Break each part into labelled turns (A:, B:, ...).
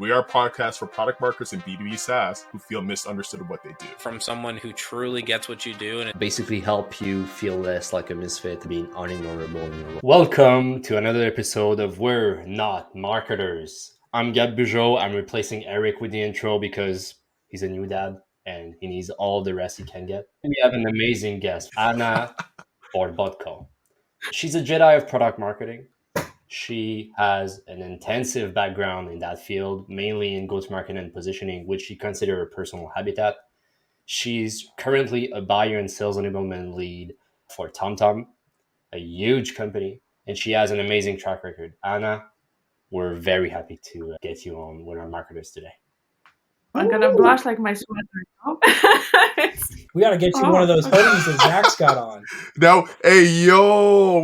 A: We are a podcast for product marketers and B2B SaaS who feel misunderstood of what they do.
B: From someone who truly gets what you do and
C: basically help you feel less like a misfit, being unignorable in your role. Welcome to another episode of We're Not Marketers. I'm Gab Bugeaud. I'm replacing Eric with the intro because he's a new dad and he needs all the rest he can get. We have an amazing guest, Anna Borbotko. She's a Jedi of product marketing. She has an intensive background in that field, mainly in go-to-market and positioning, which she considers her personal habitat. She's currently a buyer and sales enablement lead for TomTom, a huge company, and she has an amazing track record. Anna, we're very happy to get you on with our marketers today.
D: I'm gonna blush like my sweater.
E: We gotta get you one of those hoodies that Zach's got on.
A: No, hey yo,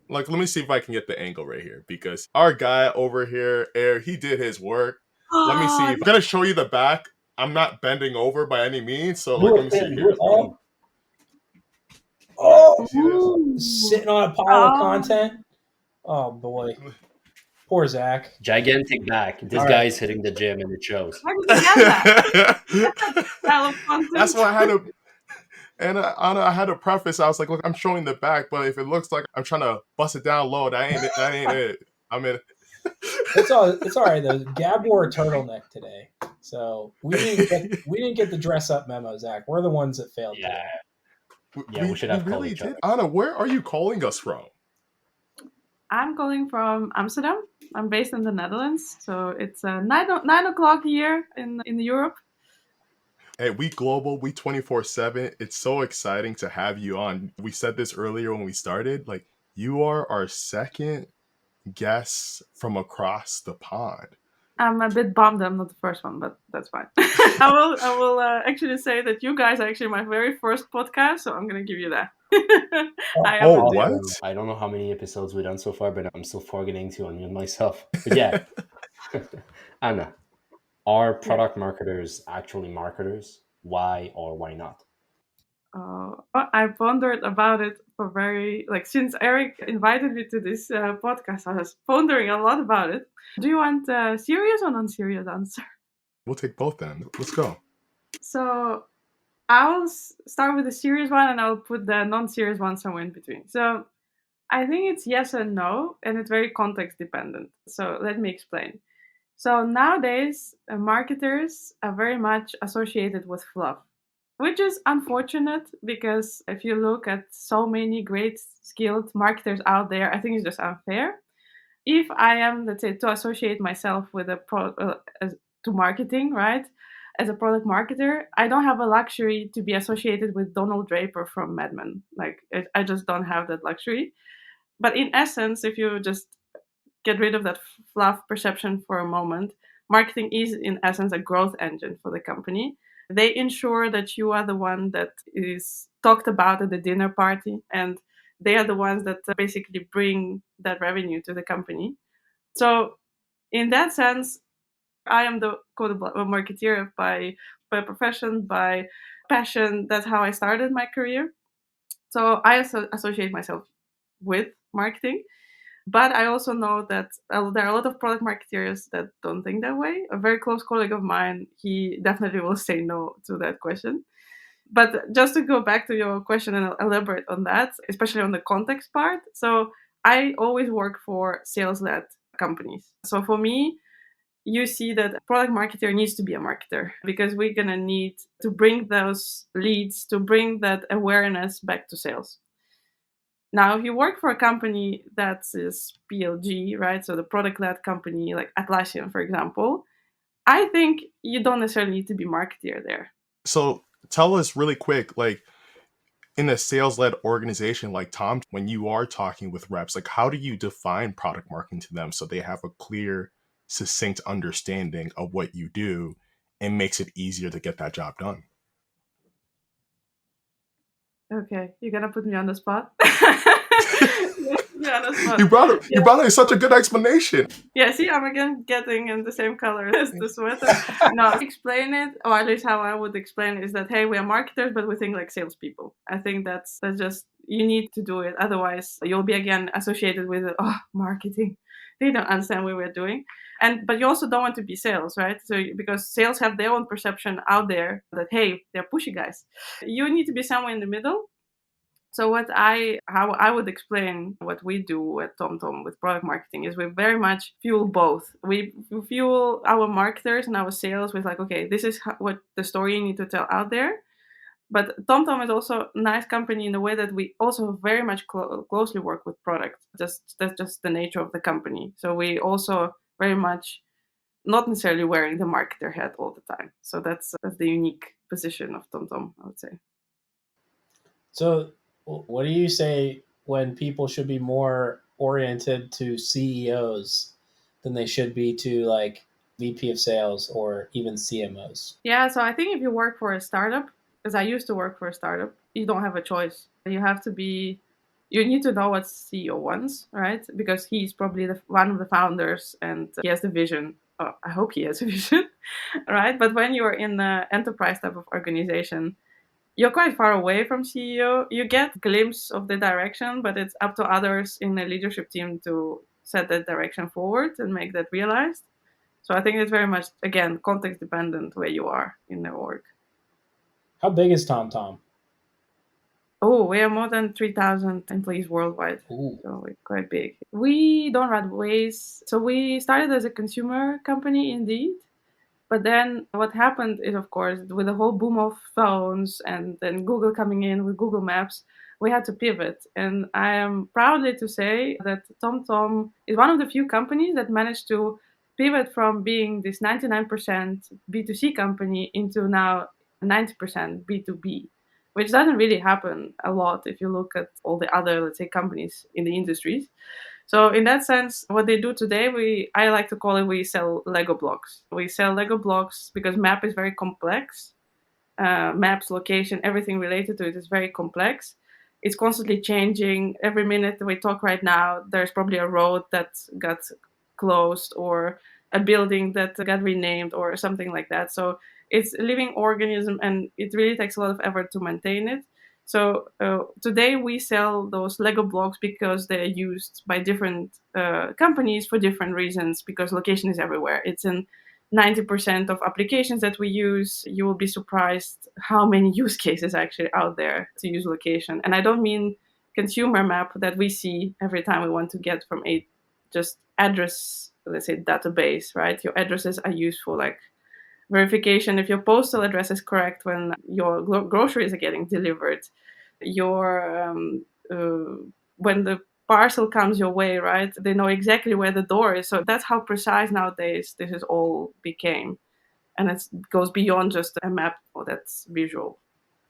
A: let me see if I can get the angle right here because our guy over here, Eric, he did his work. Let me see. I'm gonna show you the back. I'm not bending over by any means, so let me see here.
E: Sitting on a pile of content. Oh boy, poor Zach.
C: Gigantic back. This guy is hitting the gym and it shows.
A: That's why I had to. And Anna, I had to preface. I was like, "Look, I'm showing the back, but if it looks like I'm trying to bust it down low, that ain't it. I'm in."
E: It's all right though. Gab wore a turtleneck today, so we didn't get the dress up memo, Zach. We're the ones that failed.
C: Yeah, we should have called each other.
A: Anna, where are you calling us from?
D: I'm calling from Amsterdam. I'm based in the Netherlands, so it's 9 o'clock here in Europe.
A: Hey, we global, we 24/7. It's so exciting to have you on. We said this earlier when we started. Like, you are our second guest from across the pond.
D: I'm a bit bummed I'm not the first one, but that's fine. I will actually say that you guys are actually my very first podcast, so I'm going to give you that.
A: What?
C: I don't know how many episodes we've done so far, but I'm still forgetting to unmute myself. But yeah, Anna. Are product marketers actually marketers? Why or why not?
D: I pondered about it for since Eric invited me to this podcast, I was pondering a lot about it. Do you want a serious or non-serious answer?
A: We'll take both then. Let's go.
D: So I'll start with the serious one and I'll put the non-serious one somewhere in between. So I think it's yes and no, and it's very context dependent. So let me explain. So nowadays, marketers are very much associated with fluff, which is unfortunate because if you look at so many great skilled marketers out there, I think it's just unfair. If I am, let's say, to associate myself with to marketing, right, as a product marketer, I don't have a luxury to be associated with Donald Draper from Mad Men. I just don't have that luxury. But in essence, if you just get rid of that fluff perception for a moment, marketing is in essence a growth engine for the company. They ensure that you are the one that is talked about at the dinner party, and they are the ones that basically bring that revenue to the company. So in that sense, I am the marketeer by profession, by passion. That's how I started my career. So I associate myself with marketing. But I also know that there are a lot of product marketeers that don't think that way. A very close colleague of mine, he definitely will say no to that question. But just to go back to your question and elaborate on that, especially on the context part. So I always work for sales-led companies. So for me, you see that a product marketer needs to be a marketer because we're going to need to bring those leads, to bring that awareness back to sales. Now, if you work for a company that is PLG, right, so the product-led company like Atlassian, for example, I think you don't necessarily need to be marketeer there.
A: So tell us really quick, like in a sales-led organization like Tom, when you are talking with reps, like how do you define product marketing to them so they have a clear, succinct understanding of what you do and makes it easier to get that job done?
D: Okay, you're going to put me on the spot?
A: You brought it such a good explanation.
D: Yeah, see, I'm again getting in the same color as the sweater. No, explain it, or at least how I would explain it, is that, hey, we are marketers, but we think like salespeople. I think that's just, you need to do it. Otherwise, you'll be again associated with, marketing. they don't understand what we're doing. But you also don't want to be sales, right? So because sales have their own perception out there that, hey, they're pushy guys. You need to be somewhere in the middle. So how I would explain what we do at TomTom with product marketing is we very much fuel both. We fuel our marketers and our sales with like, okay, this is what the story you need to tell out there. But TomTom is also a nice company in the way that we also very much closely work with product. That's just the nature of the company. So we also very much not necessarily wearing the marketer hat all the time. So that's the unique position of TomTom, I would say.
E: So, what do you say when people should be more oriented to CEOs than they should be to like VP of sales or even CMOs?
D: Yeah, so I think if you work for a startup, because I used to work for a startup, you don't have a choice. You need to know what CEO wants, right? Because he's probably one of the founders and he has the vision. Oh, I hope he has a vision, right? But when you're in the enterprise type of organization, you're quite far away from CEO. You get a glimpse of the direction, but it's up to others in the leadership team to set that direction forward and make that realized. So I think it's very much, again, context dependent where you are in the org.
E: How big is TomTom?
D: Oh, we are more than 3,000 employees worldwide.
E: Ooh.
D: So we're quite big. We don't run ways. So we started as a consumer company indeed. But then what happened is, of course, with the whole boom of phones and then Google coming in with Google Maps, we had to pivot. And I am proudly to say that TomTom is one of the few companies that managed to pivot from being this 99% B2C company into now 90% B2B, which doesn't really happen a lot if you look at all the other, let's say, companies in the industries. So in that sense, what they do today, I like to call it, we sell Lego blocks. We sell Lego blocks because map is very complex. Maps, location, everything related to it is very complex. It's constantly changing. Every minute we talk right now, there's probably a road that got closed or a building that got renamed or something like that. So it's a living organism and it really takes a lot of effort to maintain it. So today we sell those Lego blocks because they're used by different companies for different reasons because location is everywhere. It's in 90% of applications that we use. You will be surprised how many use cases actually out there to use location. And I don't mean consumer map that we see every time we want to get from a just address, let's say database, right? Your addresses are useful like verification if your postal address is correct when your groceries are getting delivered, your when the parcel comes your way, right? They know exactly where the door is. So that's how precise nowadays this is all became, and it goes beyond just a map that's visual.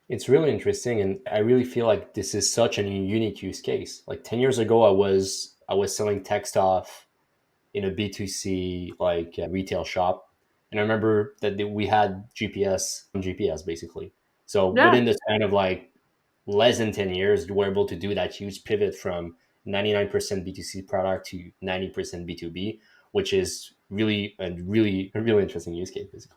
C: It's really interesting, and I really feel like this is such a unique use case. Like 10 years ago, I was selling tech stuff in a B2C retail shop, and I remember that we had GPS basically. So
D: Yeah.
C: within the span of like less than 10 years, you were able to do that huge pivot from 99% B2C product to 90% B2B, which is really a really interesting use case basically.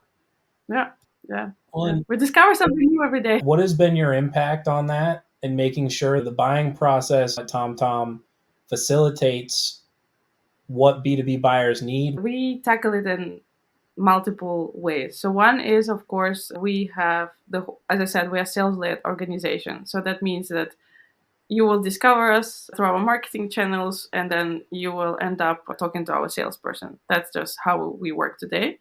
D: Yeah. Yeah.
E: Well,
D: Yeah. We discover something new every day.
E: what has been your impact on that and making sure the buying process at TomTom facilitates what B2B buyers need?
D: We tackle it in multiple ways. So one is, of course, we have as I said, we are sales-led organization. So that means that you will discover us through our marketing channels, and then you will end up talking to our salesperson. That's just how we work today.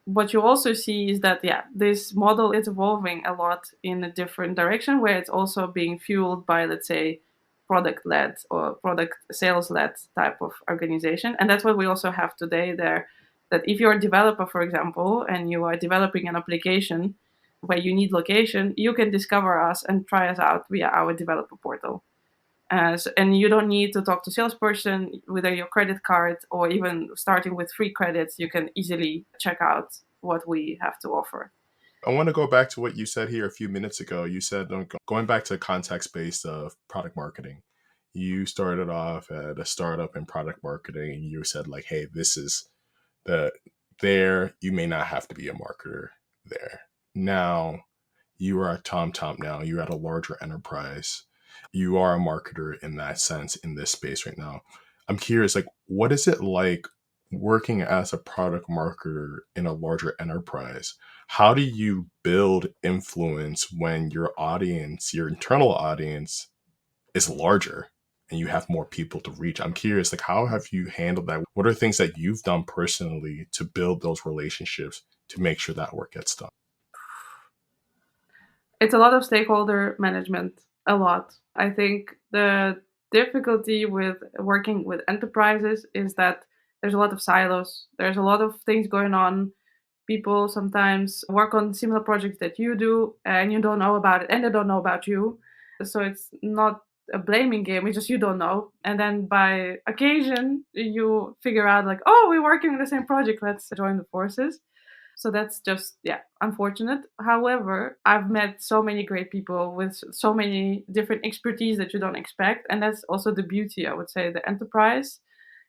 D: What you also see is that, yeah, this model is evolving a lot in a different direction where it's also being fueled by, let's say, product led or product sales led type of organization. And that's what we also have today there. That if you're a developer, for example, and you are developing an application where you need location, you can discover us and try us out via our developer portal. And you don't need to talk to salesperson with your credit card or even starting with free credits. You can easily check out what we have to offer.
A: I want to go back to what you said here a few minutes ago. You said going back to context-based product marketing. You started off at a startup in product marketing, and you said like, "Hey, this is there. You may not have to be a marketer there." Now, you are at TomTom. Now you're at a larger enterprise. You are a marketer in that sense in this space right now. I'm curious, like, what is it like working as a product marketer in a larger enterprise? How do you build influence when your audience, your internal audience, is larger and you have more people to reach? I'm curious, like, how have you handled that? What are things that you've done personally to build those relationships to make sure that work gets done?
D: It's a lot of stakeholder management, a lot. I think the difficulty with working with enterprises is that there's a lot of silos. There's a lot of things going on. People sometimes work on similar projects that you do and you don't know about it and they don't know about you. So it's not a blaming game, it's just you don't know. And then by occasion you figure out like, oh, we're working on the same project, let's join the forces. So that's just, yeah, unfortunate. However, I've met so many great people with so many different expertise that you don't expect. And that's also the beauty, I would say, the enterprise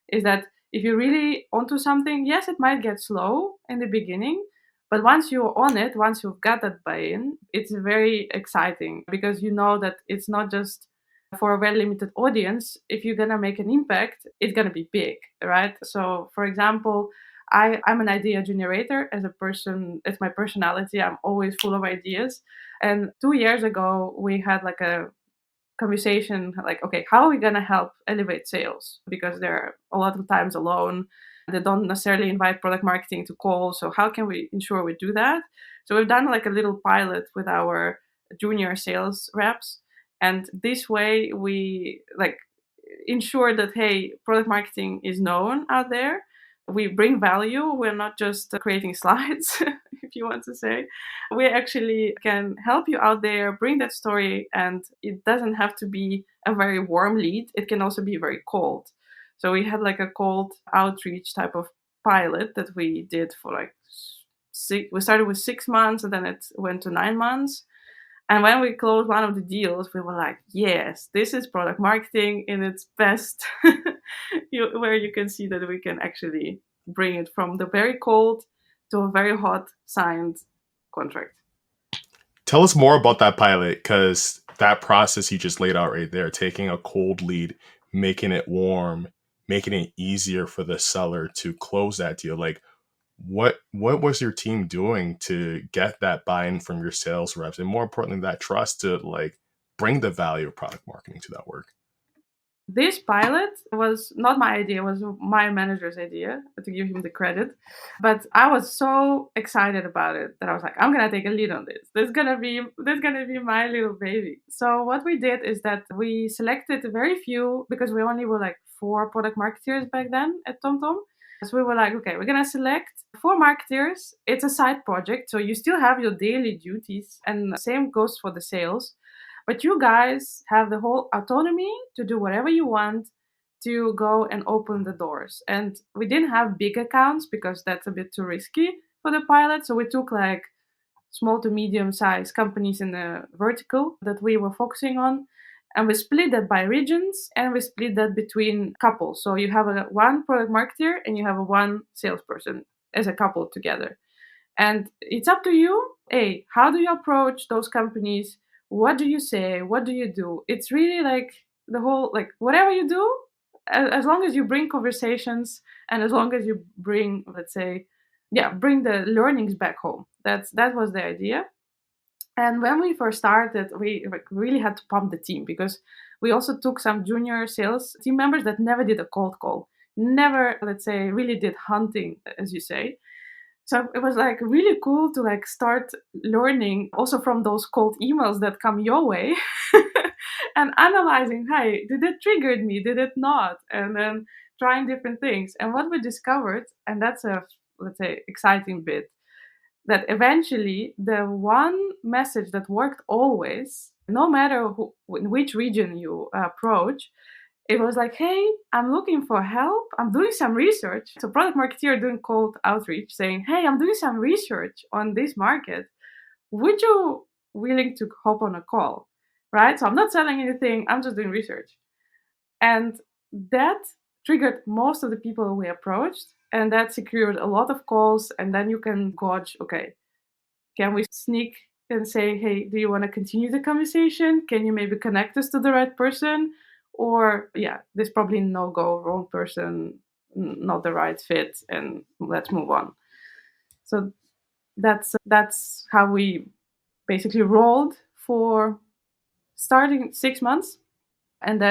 D: is that if you're really onto something, yes, it might get slow in the beginning, but once you're on it, once you've got that buy-in, it's very exciting because you know that it's not just for a very limited audience. If you're gonna make an impact, it's gonna be big, right? So, for example, I'm an idea generator as a person. It's my personality. I'm always full of ideas. And 2 years ago, we had like a conversation like, okay, how are we going to help elevate sales? Because they're a lot of times alone. They don't necessarily invite product marketing to calls. So how can we ensure we do that? So we've done like a little pilot with our junior sales reps. And this way we like ensure that, hey, product marketing is known out there. We bring value. We're not just creating slides, if you want to say. We actually can help you out there, bring that story, and it doesn't have to be a very warm lead. It can also be very cold. So we had like a cold outreach type of pilot that we did for like we started with 6 months and then it went to 9 months. And when we closed one of the deals, we were like, yes, this is product marketing in its best, where you can see that we can actually bring it from the very cold to a very hot signed contract.
A: Tell us more about that pilot, because that process you just laid out right there, taking a cold lead, making it warm, making it easier for the seller to close that deal. Like, what was your team doing to get that buy-in from your sales reps, and more importantly, that trust to like bring the value of product marketing to that work?
D: This pilot was not my idea, it was my manager's idea, to give him the credit. But I was so excited about it that I was like, I'm gonna take a lead on this. This is gonna be my little baby. So what we did is that we selected very few, because we only were like 4 product marketers back then at TomTom. So we were like, okay, we're gonna select 4 marketers. It's a side project, so you still have your daily duties, and same goes for the sales. But you guys have the whole autonomy to do whatever you want, to go and open the doors. And we didn't have big accounts because that's a bit too risky for the pilot. So we took like small to medium sized companies in the vertical that we were focusing on. And we split that by regions and we split that between couples. So you have one product marketer and you have a one salesperson as a couple together. And it's up to you. Hey, how do you approach those companies? What do you say? What do you do? It's really like the whole, like, whatever you do, as long as you bring conversations and as long as you bring, let's say, yeah, bring the learnings back home. That was the idea. And when we first started, we like really had to pump the team because we also took some junior sales team members that never did a cold call, never, let's say, really did hunting, as you say. So it was like really cool to like start learning also from those cold emails that come your way and analyzing, hey, did it trigger me? Did it not? And then trying different things. And what we discovered, and that's a, let's say, exciting bit, that eventually the one message that worked always, no matter in which region you approach, it was like, hey, I'm looking for help. I'm doing some research. So product marketer doing cold outreach saying, hey, I'm doing some research on this market. Would you willing to hop on a call? Right? So I'm not selling anything. I'm just doing research. And that triggered most of the people we approached. And that secured a lot of calls. And then you can gauge, okay, can we sneak and say, hey, do you want to continue the conversation? Can you maybe connect us to the right person? or yeah, this probably no go, wrong person, not the right fit, and let's move on. So that's how we basically rolled for starting 6 months. And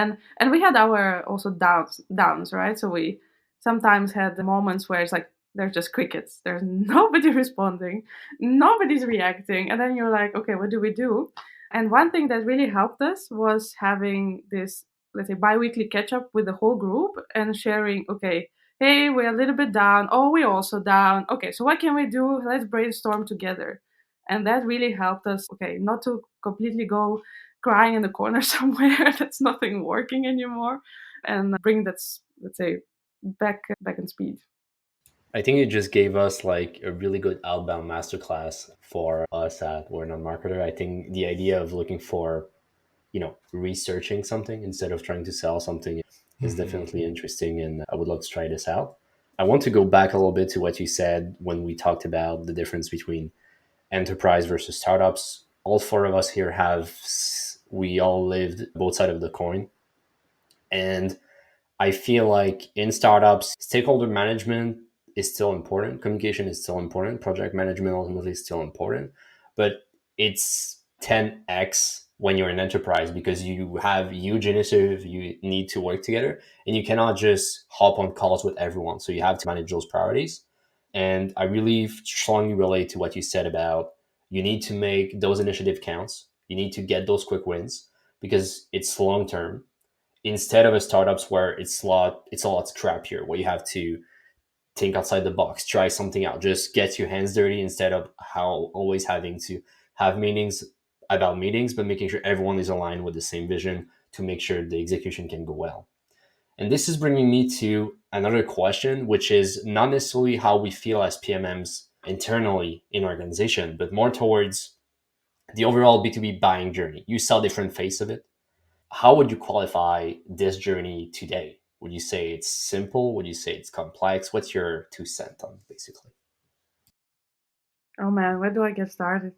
D: we had our also downs, right? So we sometimes had the moments where it's like there's just crickets, there's nobody responding, nobody's reacting, and then you're like, okay, what do we do? And one thing that really helped us was having this, let's say, bi-weekly catch up with the whole group and sharing, okay, hey, we're a little bit down, oh, we're also down, okay, so what can we do? Let's brainstorm together. And that really helped us, okay, not to completely go crying in the corner somewhere that's nothing working anymore, and bring that, let's say, back in speed.
C: I think it just gave us like a really good outbound masterclass for us at We're Not Marketer. I think the idea of looking for, researching something instead of trying to sell something is definitely interesting, and I would love to try this out. I want to go back a little bit to what you said when we talked about the difference between enterprise versus startups. All four of us here we all lived both sides of the coin. And I feel like in startups, stakeholder management is still important. Communication is still important. Project management ultimately is still important. But it's 10x when you're an enterprise because you have huge initiative, you need to work together, and you cannot just hop on calls with everyone. So you have to manage those priorities. And I really strongly relate to what you said about you need to make those initiative counts. You need to get those quick wins because it's long term instead of a startups where it's a lot scrappier, where you have to think outside the box, try something out, just get your hands dirty instead of how always having to have meetings about meetings, but making sure everyone is aligned with the same vision to make sure the execution can go well. And this is bringing me to another question, which is not necessarily how we feel as PMMs internally in organization, but more towards the overall B2B buying journey. You saw different face of it. How would you qualify this journey today? Would you say it's simple? Would you say it's complex? What's your 2 cents on basically?
D: Oh man, where do I get started?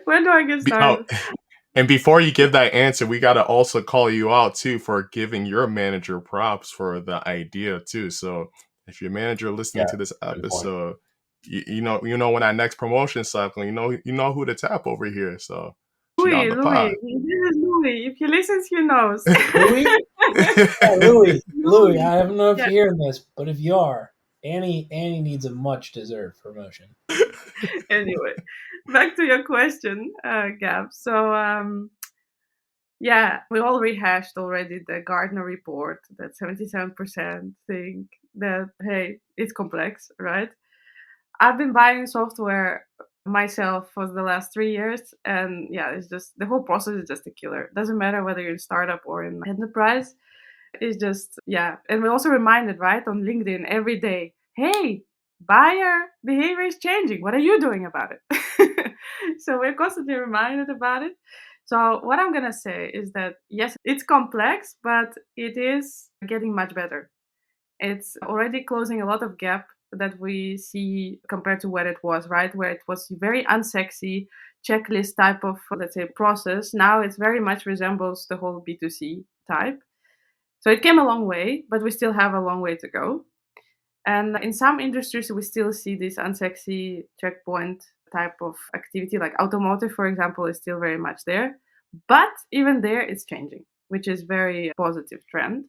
D: Where do I get
A: Oh,
D: started?
A: and before you give that answer, we got to also call you out too for giving your manager props for the idea too. So if your manager listening
C: Yeah,
A: to this
C: good point.
A: episode, you know when that next promotion cycle, you know who to tap over here. So she on the
D: Louis,
A: pod.
D: this is Louis. If he listens, he knows.
E: Louis? Yeah, Louis. Louis,
D: Louis.
E: I don't know if
D: Yeah.
E: you're hearing this, but if you are, Annie needs a much deserved promotion.
D: Anyway, back to your question, Gab. So, yeah, we all rehashed already the Gardner report that 77% think that, hey, it's complex, right? I've been buying software myself for the last 3 years, and yeah, it's just the whole process is just a killer. Doesn't matter whether you're in startup or in enterprise. It's just, yeah. And we're also reminded, right, on LinkedIn every day, hey, buyer behavior is changing. What are you doing about it? So we're constantly reminded about it. So what I'm gonna say is that yes, it's complex, but it is getting much better. It's already closing a lot of gap that we see compared to where it was, right? Where it was very unsexy checklist type of, let's say, process. Now it very much resembles the whole B2C type. So it came a long way, but we still have a long way to go. And in some industries, we still see this unsexy checkpoint type of activity, like automotive, for example, is still very much there. But even there, it's changing, which is very positive trend.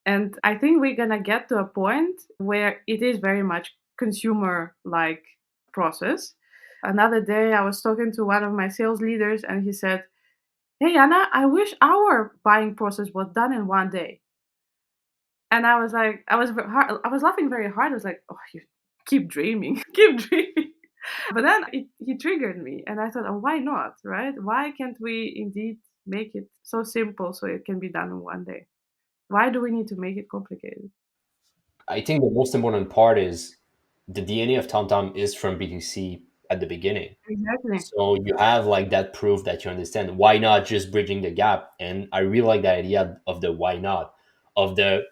D: And I think we're gonna get to a point where it is very much consumer-like process. Another day, I was talking to one of my sales leaders, and he said, "Hey Anna, I wish our buying process was done in one day." And I was like, I was laughing very hard. I was like, "Oh, you keep dreaming, keep dreaming." But then he triggered me, and I thought, "Oh, why not? Right? Why can't we indeed make it so simple so it can be done in one day? Why do we need to make it complicated?"
C: I think the most important part is the DNA of TomTom is from B2C at the beginning.
D: Exactly.
C: So you have like that proof that you understand. Why not just bridging the gap? And I really like that idea of the why not, of the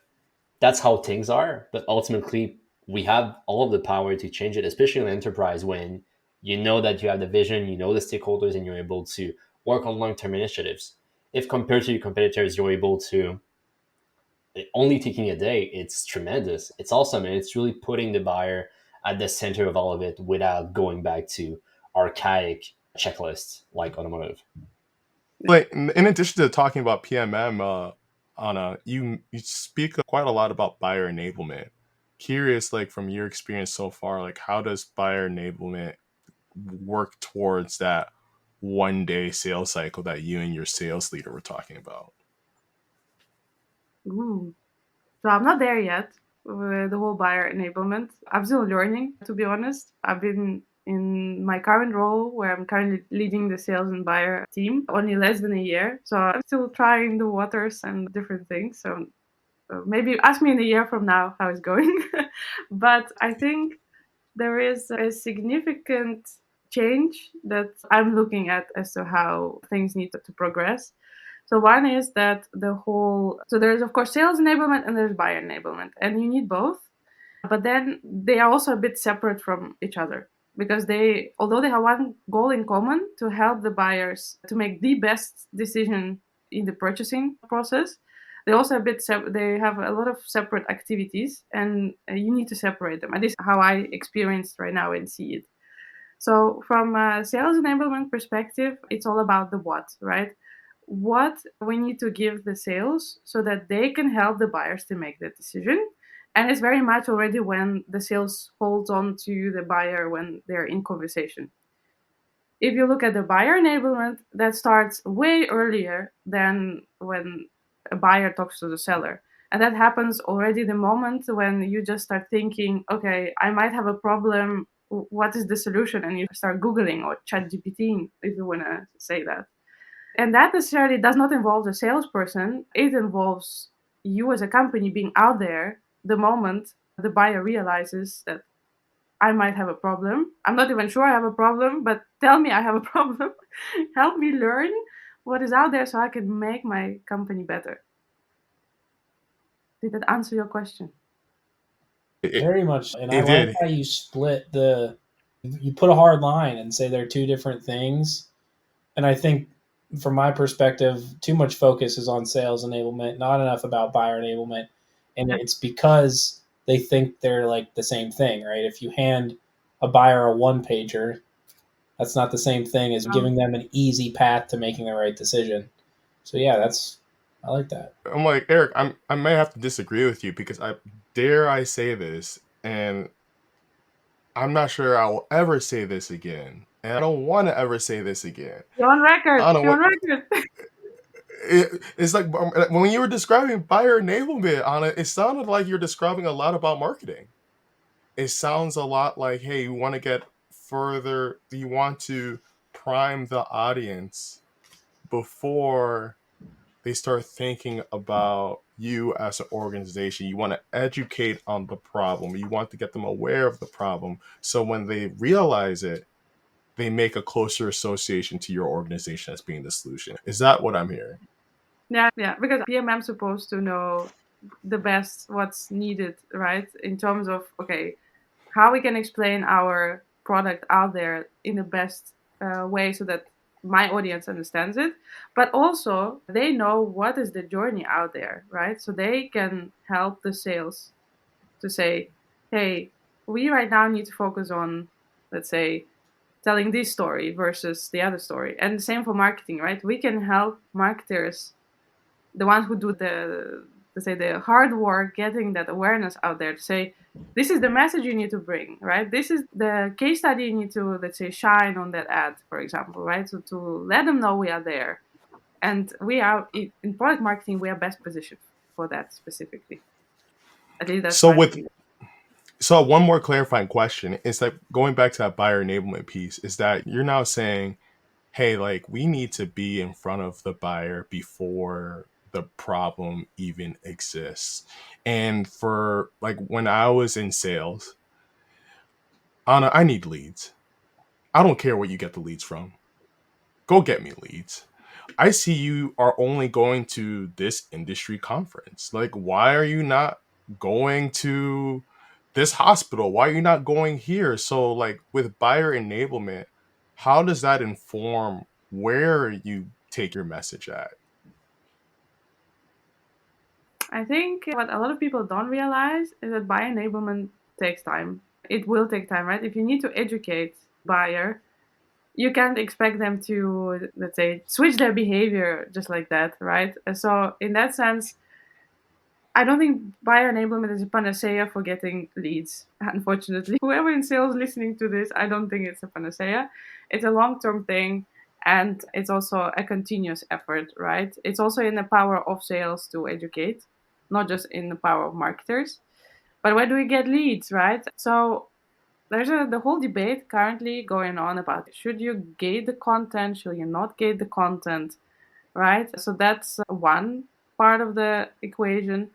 C: that's how things are. But ultimately, we have all of the power to change it, especially in enterprise when you know that you have the vision, you know the stakeholders, and you're able to work on long term initiatives. if compared to your competitors, you're able to only taking a day, it's tremendous. It's awesome. And it's really putting the buyer at the center of all of it without going back to archaic checklists like Automotive.
A: But in addition to talking about PMM, Anna, you speak quite a lot about buyer enablement. Curious, like from your experience so far, like how does buyer enablement work towards that 1 day sales cycle that you and your sales leader were talking about?
D: Ooh. So I'm not there yet with the whole buyer enablement. I'm still learning, to be honest. I've been in my current role where I'm currently leading the sales and buyer team only less than a year. So I'm still trying the waters and different things. So maybe ask me in a year from now how it's going. But I think there is a significant change that I'm looking at as to how things need to progress. So one is that so there's of course sales enablement and there's buyer enablement, and you need both. But then they are also a bit separate from each other because although they have one goal in common to help the buyers to make the best decision in the purchasing process, they also they have a lot of separate activities, and you need to separate them. And this is how I experience right now and see it. So from a sales enablement perspective, it's all about the what, right? What we need to give the sales so that they can help the buyers to make that decision. And it's very much already when the sales holds on to the buyer when they're in conversation. If you look at the buyer enablement, that starts way earlier than when a buyer talks to the seller. And that happens already the moment when you just start thinking, okay, I might have a problem. What is the solution? And you start Googling or ChatGPT, if you want to say that. And that necessarily does not involve the salesperson. It involves you as a company being out there the moment the buyer realizes that I might have a problem. I'm not even sure I have a problem, but tell me I have a problem. Help me learn what is out there so I can make my company better. Did that answer your question?
E: Very much. And I
A: It
E: like
A: did.
E: how you you put a hard line and say they're two different things. And I think from my perspective, too much focus is on sales enablement, not enough about buyer enablement. And
D: Yeah.
E: it's because they think they're like the same thing, right? If you hand a buyer a one pager, that's not the same thing as giving them an easy path to making the right decision. So yeah, I like that.
A: I'm like, Eric, I may have to disagree with you because I say this, and I'm not sure I will ever say this again. And I don't want to ever say this again.
D: You're on record.
A: I don't know
D: You're on
A: what
D: record.
A: it's like when you were describing buyer enablement on it, it sounded like you're describing a lot about marketing. It sounds a lot like, hey, you want to get further, you want to prime the audience before they start thinking about you as an organization. You want to educate on the problem. You want to get them aware of the problem. So when they realize it, they make a closer association to your organization as being the solution. Is that what I'm hearing?
D: Yeah, because PMM's supposed to know the best what's needed, right? In terms of, okay, how we can explain our product out there in the best way so that my audience understands it, but also they know what is the journey out there, right? So they can help the sales to say, hey, we right now need to focus on, let's say, telling this story versus the other story. And the same for marketing, right? We can help marketers, the ones who do the hard work, getting that awareness out there to say, this is the message you need to bring, right? This is the case study you need to, let's say, shine on that ad, for example, right? So to let them know we are there. And we are, in product marketing, we are best positioned for that specifically. At least that's
A: So
D: my
A: with
D: opinion.
A: so one more clarifying question is that going back to that buyer enablement piece is that you're now saying, hey, like we need to be in front of the buyer before the problem even exists. And for like when I was in sales, Anna, I need leads. I don't care where you get the leads from. Go get me leads. I see you are only going to this industry conference. Like, why are you not going to this hospital? Why are you not going here? So, like, with buyer enablement, how does that inform where you take your message at?
D: I think what a lot of people don't realize is that buyer enablement takes time. It will take time, right? If you need to educate buyer, you can't expect them to, let's say, switch their behavior just like that, right? So in that sense, I don't think buyer enablement is a panacea for getting leads, unfortunately. Whoever in sales listening to this, I don't think it's a panacea. It's a long-term thing, and it's also a continuous effort, right? It's also in the power of sales to educate, not just in the power of marketers. But where do we get leads, right? So there's the whole debate currently going on about should you gate the content, should you not gate the content, right? So that's one part of the equation.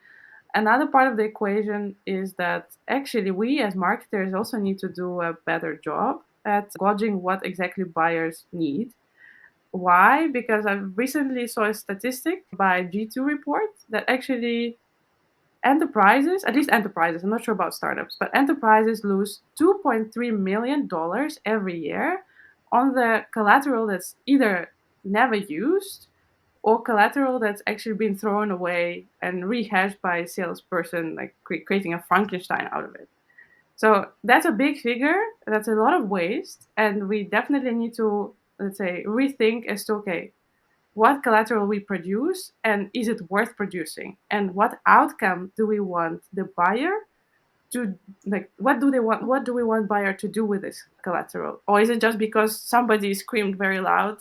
D: Another part of the equation is that actually we as marketers also need to do a better job at gauging what exactly buyers need. Why? Because I recently saw a statistic by G2 report that actually enterprises, at least enterprises, I'm not sure about startups, but enterprises lose $2.3 million every year on the collateral that's either never used or collateral that's actually been thrown away and rehashed by a salesperson, like creating a Frankenstein out of it. So that's a big figure. That's a lot of waste. And we definitely need to, let's say, rethink as to, okay, what collateral we produce and is it worth producing? And what outcome do we want the buyer to, like, what do they want? What do we want buyer to do with this collateral? Or is it just because somebody screamed very loud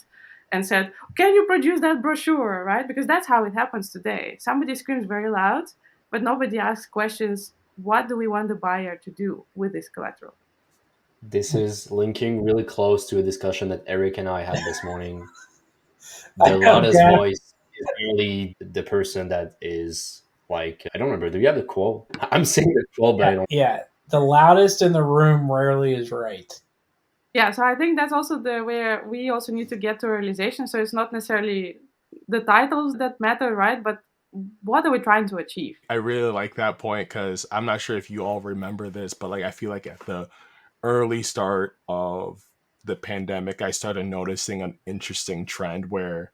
D: and said, can you produce that brochure, right? Because that's how it happens today. Somebody screams very loud, but nobody asks questions, what do we want the buyer to do with this collateral?
C: This is linking really close to a discussion that Eric and I had this morning.
E: I
C: The
E: know,
C: loudest
E: Brad.
C: voice is really the person that is like, I don't remember. Do you have the quote? I'm saying the quote, but I don't.
E: Yeah, the loudest in the room rarely is right.
D: Yeah, so I think that's also where we also need to get to a realization. So it's not necessarily the titles that matter, right? But what are we trying to achieve?
A: I really like that point because I'm not sure if you all remember this, but like I feel like at the early start of the pandemic, I started noticing an interesting trend where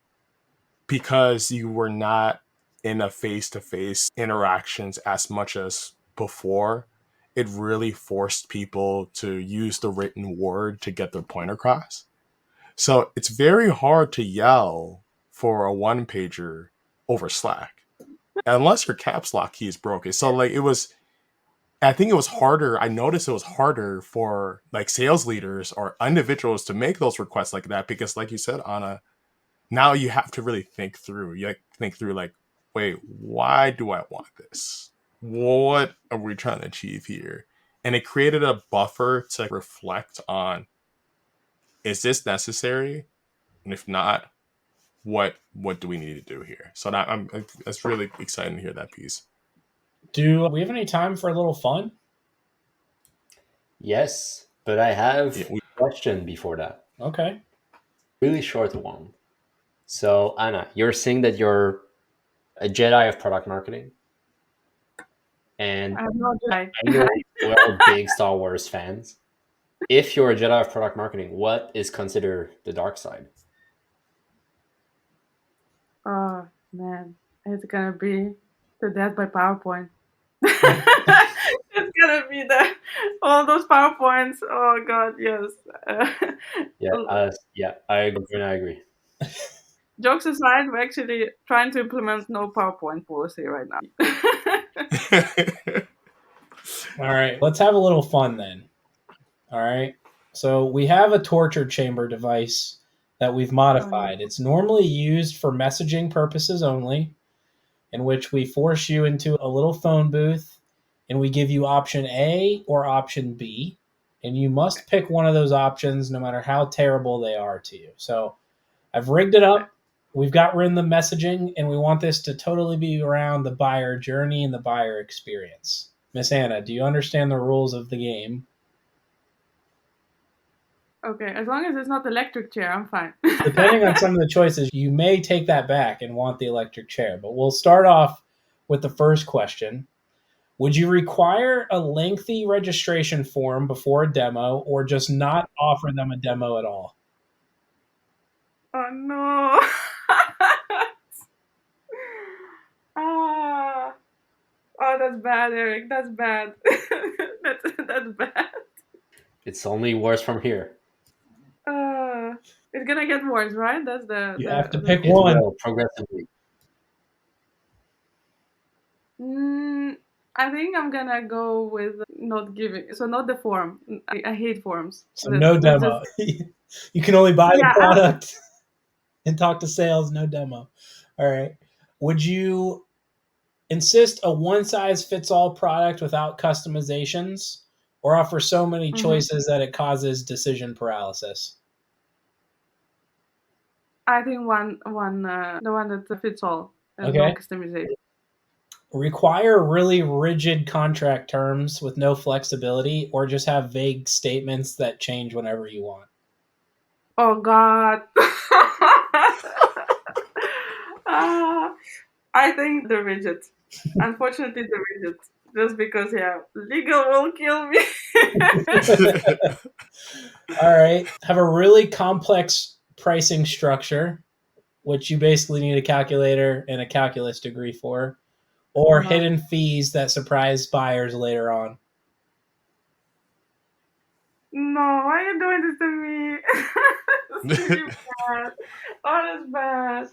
A: because you were not in a face-to-face interactions as much as before, it really forced people to use the written word to get their point across. So it's very hard to yell for a one pager over Slack unless your caps lock key is broken. So like I think it was harder. I noticed it was harder for like sales leaders or individuals to make those requests like that because, like you said, Anna, now you have to really think through. You think through like, wait, why do I want this? What are we trying to achieve here? And it created a buffer to reflect on: is this necessary? And if not, what do we need to do here? So that's really exciting to hear that piece.
E: Do we have any time for a little fun?
C: Yes, but I have
A: Yeah,
C: a question before that.
E: Okay.
C: Really short one. So, Anna, you're saying that you're a Jedi of product marketing, and
D: I'm not
C: I
D: like,
C: know we're all big Star Wars fans. If you're a Jedi of product marketing, what is considered the dark side?
D: oh man, it's gonna be the death by PowerPoint. It's gonna be all those PowerPoints. Oh god, yes.
C: Yeah, I agree. I agree.
D: Jokes aside, we're actually trying to implement no PowerPoint policy right now.
E: All right. Let's have a little fun then. All right. So we have a torture chamber device that we've modified. It's normally used for messaging purposes only, in which we force you into a little phone booth and we give you option A or option B. And you must pick one of those options no matter how terrible they are to you. So I've rigged it up. We've got rid of the messaging, and we want this to totally be around the buyer journey and the buyer experience. Miss Anna, do you understand the rules of the game?
D: Okay, as long as it's not the electric chair, I'm fine.
E: Depending on some of the choices, you may take that back and want the electric chair. But we'll start off with the first question. Would you require a lengthy registration form before a demo or just not offer them a demo at all?
D: Oh no. Ah. that's bad, Eric. That's bad. That's bad.
C: It's only worse from here.
D: It's gonna get worse, right? That's the.
E: You have to pick
C: It
E: one.
C: will progressively.
D: I think I'm gonna go with not giving. So not the form. I hate forms.
E: So no demo. You can only buy the product and talk to sales, no demo. All right. Would you insist a one-size-fits-all product without customizations, or offer so many choices that it causes decision paralysis?
D: I think the one that fits all and
E: Okay.
D: no customization.
E: Require really rigid contract terms with no flexibility, or just have vague statements that change whenever you want?
D: Oh God. I think the rigid. Unfortunately, the rigid. Just because, legal will kill me.
E: All right. Have a really complex pricing structure, which you basically need a calculator and a calculus degree for, or hidden fees that surprise buyers later on.
D: No, why are you doing this to me? It's really bad. Oh, that's bad.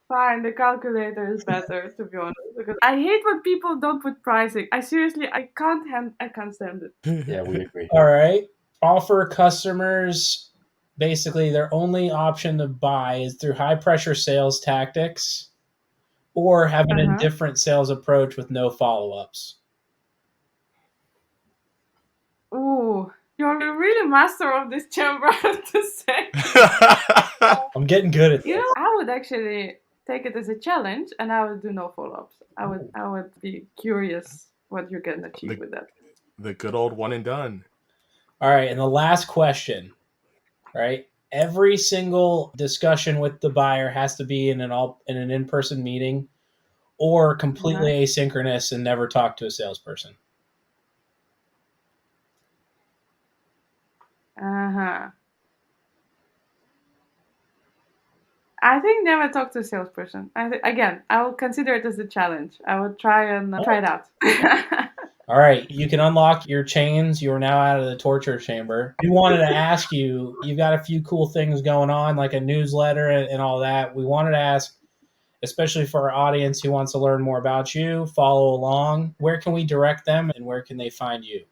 D: Fine, the calculator is better, to be honest, because I hate when people don't put pricing. I can't stand it.
C: Yeah, we agree.
E: All right. Offer customers basically their only option to buy is through high pressure sales tactics, or have an indifferent sales approach with no follow-ups.
D: Ooh, you're really master of this chamber, I have to say.
E: I'm getting good at this.
D: I would actually take it as a challenge, and I would do no follow-ups. I would be curious what you can achieve with that.
A: The good old one and done.
E: All right, and the last question, right? Every single discussion with the buyer has to be in an in-person meeting, or completely asynchronous and never talk to a salesperson.
D: I think never talk to a salesperson. I will consider it as a challenge. I will try it out.
E: All right, you can unlock your chains. You are now out of the torture chamber. We wanted to ask you, you've got a few cool things going on, like a newsletter and all that. We wanted to ask, especially for our audience who wants to learn more about you, follow along, where can we direct them and where can they find you?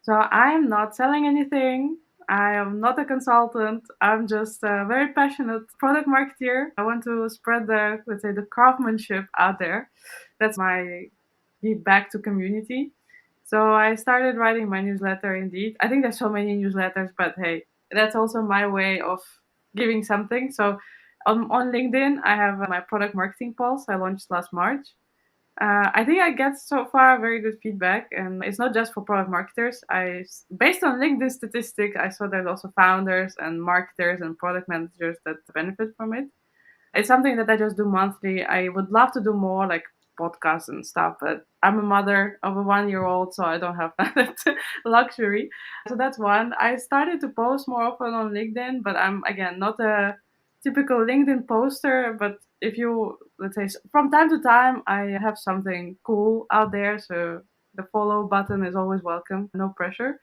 D: So I am not selling anything. I am not a consultant. I'm just a very passionate product marketer. I want to spread the craftsmanship out there. That's my give back to community. So I started writing my newsletter indeed. I think there's so many newsletters, but hey, that's also my way of giving something. So on LinkedIn, I have my product marketing pulse I launched last March. I think I get so far very good feedback, and it's not just for product marketers. Based on LinkedIn statistics, I saw there's also founders and marketers and product managers that benefit from it. It's something that I just do monthly. I would love to do more, like podcasts and stuff, but I'm a mother of a 1-year-old, so I don't have that luxury. So that's one. I started to post more often on LinkedIn, but I'm, again, not a typical LinkedIn poster. But if you, let's say, from time to time, I have something cool out there. So the follow button is always welcome, no pressure.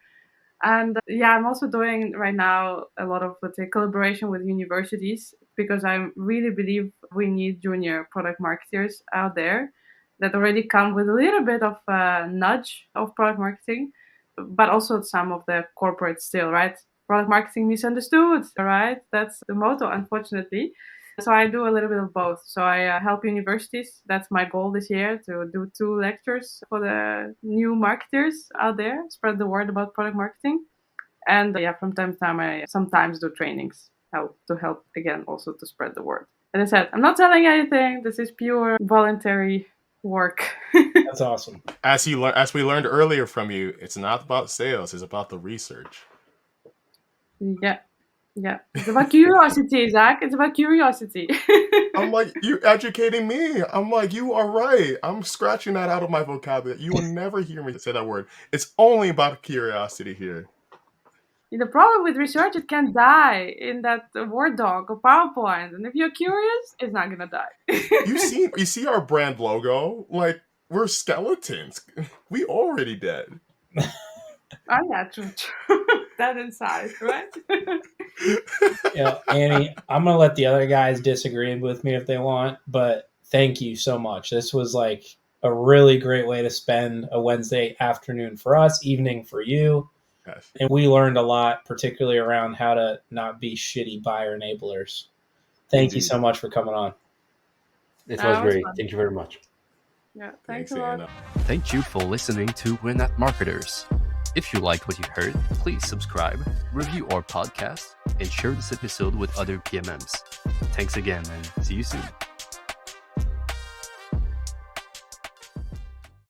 D: And I'm also doing right now a lot of, let's say, collaboration with universities, because I really believe we need junior product marketers out there that already come with a little bit of a nudge of product marketing, but also some of the corporate still, right? Product marketing misunderstood, right? That's the motto, unfortunately. So I do a little bit of both. So I help universities. That's my goal this year, to do 2 lectures for the new marketers out there, spread the word about product marketing. And from time to time, I sometimes do trainings to help again, also to spread the word. As I said, I'm not selling anything. This is pure voluntary work.
E: That's awesome.
A: As we learned earlier from you, it's not about sales; it's about the research.
D: Yeah. It's about curiosity, Zach. It's about curiosity.
A: I'm like, you're educating me. I'm like, you are right. I'm scratching that out of my vocabulary. You will never hear me say that word. It's only about curiosity here.
D: The problem with research, it can die in that Word doc or PowerPoint, and if you're curious, it's not gonna die.
A: You see our brand logo? Like, we're skeletons. We already dead.
D: Oh yeah, true. That inside, right?
E: Annie, I'm gonna let the other guys disagree with me if they want, but thank you so much. This was like a really great way to spend a Wednesday afternoon for us, evening for you.
A: Yes.
E: And we learned a lot, particularly around how to not be shitty buyer enablers. Thank you
A: Indeed.
E: so much for coming on.
C: It
D: That
C: was
D: was
C: great.
D: fun.
C: Thank you very much.
D: Yeah, thanks a lot.
A: Anna.
F: Thank you for listening to We're Not Marketers. If you liked what you heard, please subscribe, review our podcast, and share this episode with other PMMs. Thanks again, and see you soon.